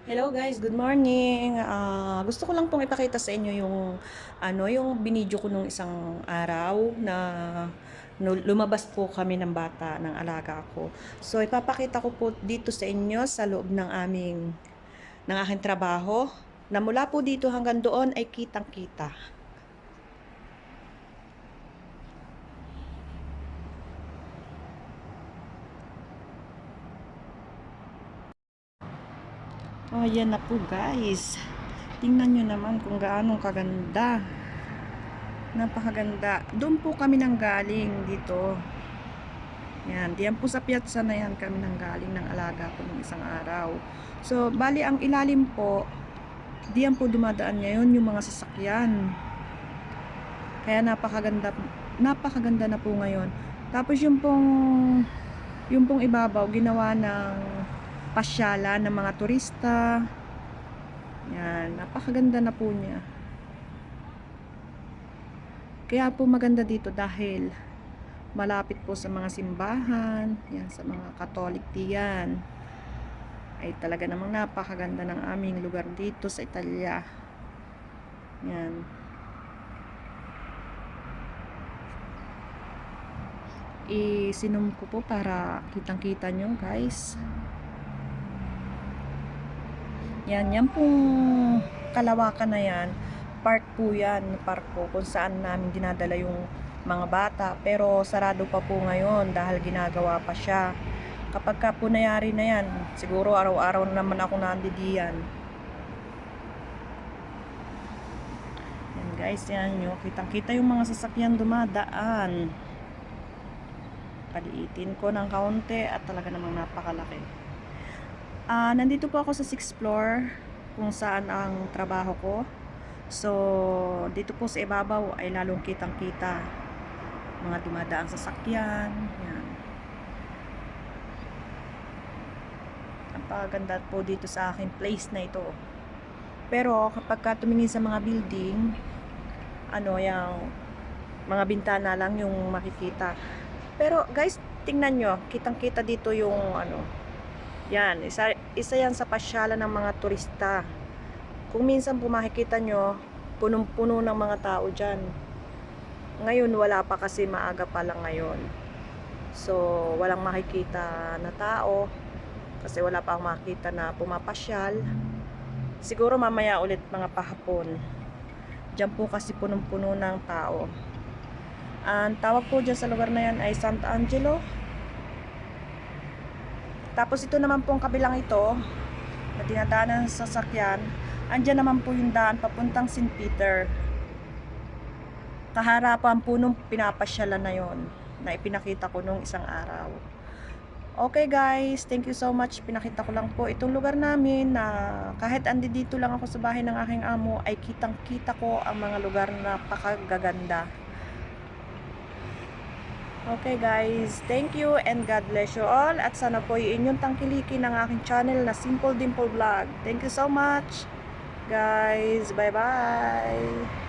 Hello guys, good morning. Gusto ko lang pong ipakita sa inyo yung yung binidyo ko nung isang araw na lumabas po kami ng bata ng alaga ko. So ipapakita ko po dito sa inyo sa loob ng aking trabaho na mula po dito hanggang doon ay kitang-kita. Oh, yan na po guys. Tingnan nyo naman kung gaano kaganda. Napakaganda. Doon po kami nang galing dito. Yan, diyan po sa piazza na yan kami nang galing ng alaga ko ng isang araw. So, bali ang ilalim po, diyan po dumadaan ngayon yung mga sasakyan. Kaya napakaganda na po ngayon. Tapos yung pong ibabaw, ginawa ng pasyala ng mga turista. Yan, napakaganda na po niya. Kaya po maganda dito dahil malapit po sa mga simbahan, yan, sa mga Katolik diyan. Ay talaga namang napakaganda ng aming lugar dito sa Italia. Yan. Isinom ko po para kitang-kita nyo guys. Yan pong kalawakan na yan. Park po yan, park po kung saan namin dinadala yung mga bata. Pero sarado pa po ngayon dahil ginagawa pa siya. Kapag ka po nayari na yan, siguro araw-araw naman ako nandidiyan. Yan guys, yan nyo. Kitang-kita yung mga sasakyan dumadaan. Paliitin ko ng kaunti at talaga namang napakalaki. Nandito po ako sa 6th floor kung saan ang trabaho ko. So, dito po sa ibabaw ay lalong kitang-kita mga dumadaang sasakyan. Yan. Ang paganda po dito sa aking place na ito. Pero kapag ka tumingin sa mga building, yung mga bintana lang yung makikita. Pero guys, tingnan nyo, kitang-kita dito yung yan, isa yan sa pasyalan ng mga turista. Kung minsan po makikita nyo, punong-puno ng mga tao dyan. Ngayon wala pa kasi maaga pa lang ngayon. So, walang makikita na tao kasi wala pa akong makita na pumapasyal. Siguro mamaya ulit mga pahapon. Diyan po kasi punong-puno ng tao. Ang tawag po dyan sa lugar na yan ay Sant'Angelo. Tapos ito naman pong kabilang ito na dinadaanan sa sasakyan, andyan naman po yung daan papuntang St. Peter. Kaharapan po nung pinapasyalan na yon na ipinakita ko nung isang araw. Okay guys, thank you so much. Pinakita ko lang po itong lugar namin na kahit andi dito lang ako sa bahay ng aking amo ay kitang-kita ko ang mga lugar na napakagaganda. Okay guys, thank you and God bless you all. At sana po inyong tangkilikin ng aking channel na Simple Dimple Vlog. Thank you so much guys. Bye bye.